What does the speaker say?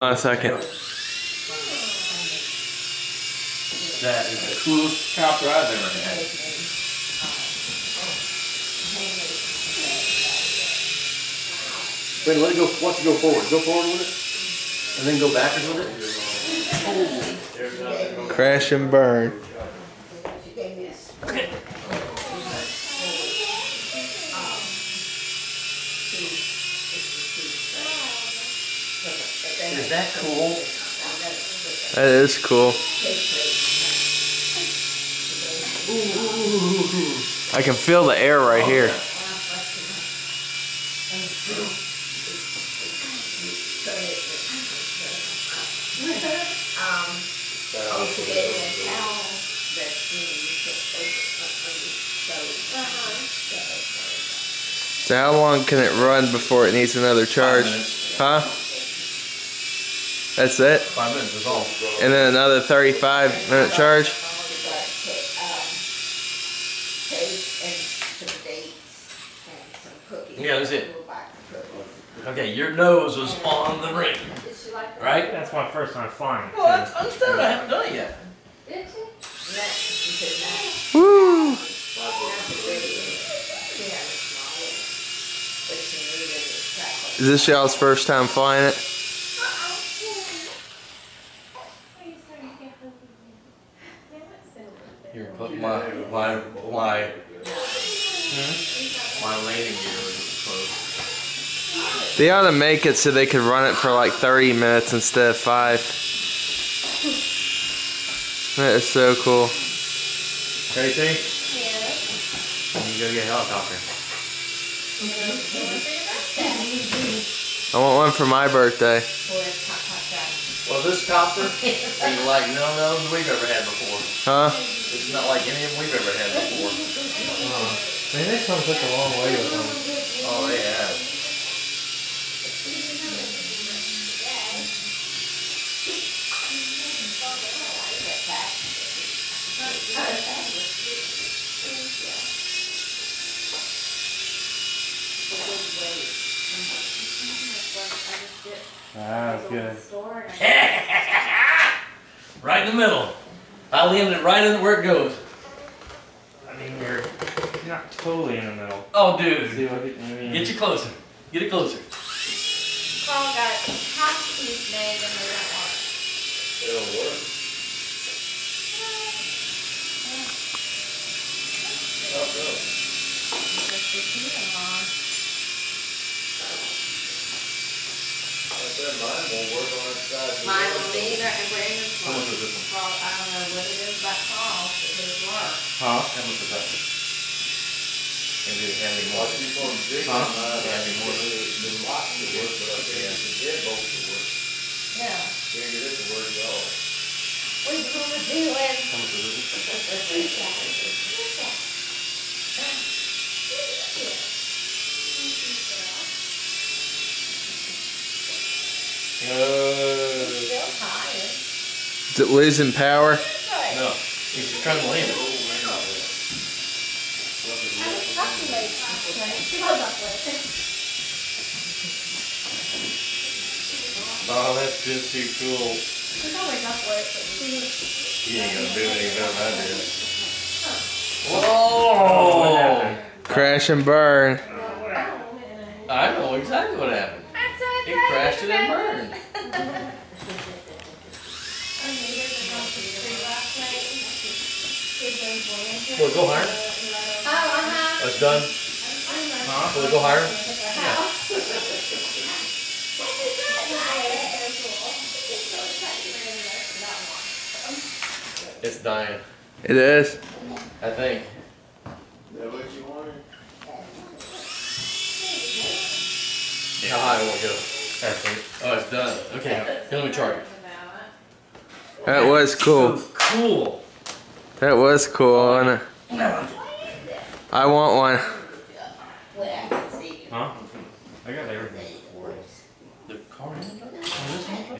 On a second. That is the coolest chopper I've ever had. Wait, let it go. Watch it go forward. Go forward with it, and then go backwards with it. Crash and burn. Is that cool? That is cool. I can feel the air right here. So how long can it run before it needs another charge? 5 minutes. Huh? That's it? 5 minutes is all. And then another 35-minute charge? Yeah, that's it. Okay, your nose was on the ring, right? That's my first time flying. Well, that's understood. I haven't done it yet. Woo! Is this y'all's first time flying it? Here, put my landing gear was close. They ought to make it so they could run it for like 30 minutes instead of 5. That is so cool. Tracy? Yeah. You go get a helicopter. I want one for my birthday. Well, this copter is like none of those we've ever had before. Huh? It's not like any of them we've ever had before. Man, they come such a long way with them. Oh, they have. That's good. Right in the middle. I landed right in where it goes. I mean, you're not totally in the middle. Oh, dude. See what I mean? Get you closer. Get it closer. Carl got half a piece made and they don't want it. It don't work. Oh, no. Just the heating on. I said mine won't work on that side. Mine will either, and Brandon's How one. much was this one? Well, I don't know what it is about Carl, but his work. Huh? How much was that? Maybe having more. Watch me from big Huh? on mine. Yeah, it'd be more. The locks to work, but I can't get the deadbolt to work. Yeah. Can't get it to work at all. What are you gonna do when? How much was this? Still tired. Is it losing power? No. He's just trying to land it. I was talking to her. She was up with it. Oh, that's just too cool. She's always up with it, but she was. You ain't gonna do anything better than I did. What Whoa! happened? Crash and burn. I know exactly what happened. It crashed it and burned. Will it go higher? That's done? Will it go higher? It's dying, It is. I think. Is that what you wanted? How high will it go? That's it. Oh, it's done. Okay, here, let me charge it. That was cool. Cool. That was cool. And I want one. Huh? I got everything.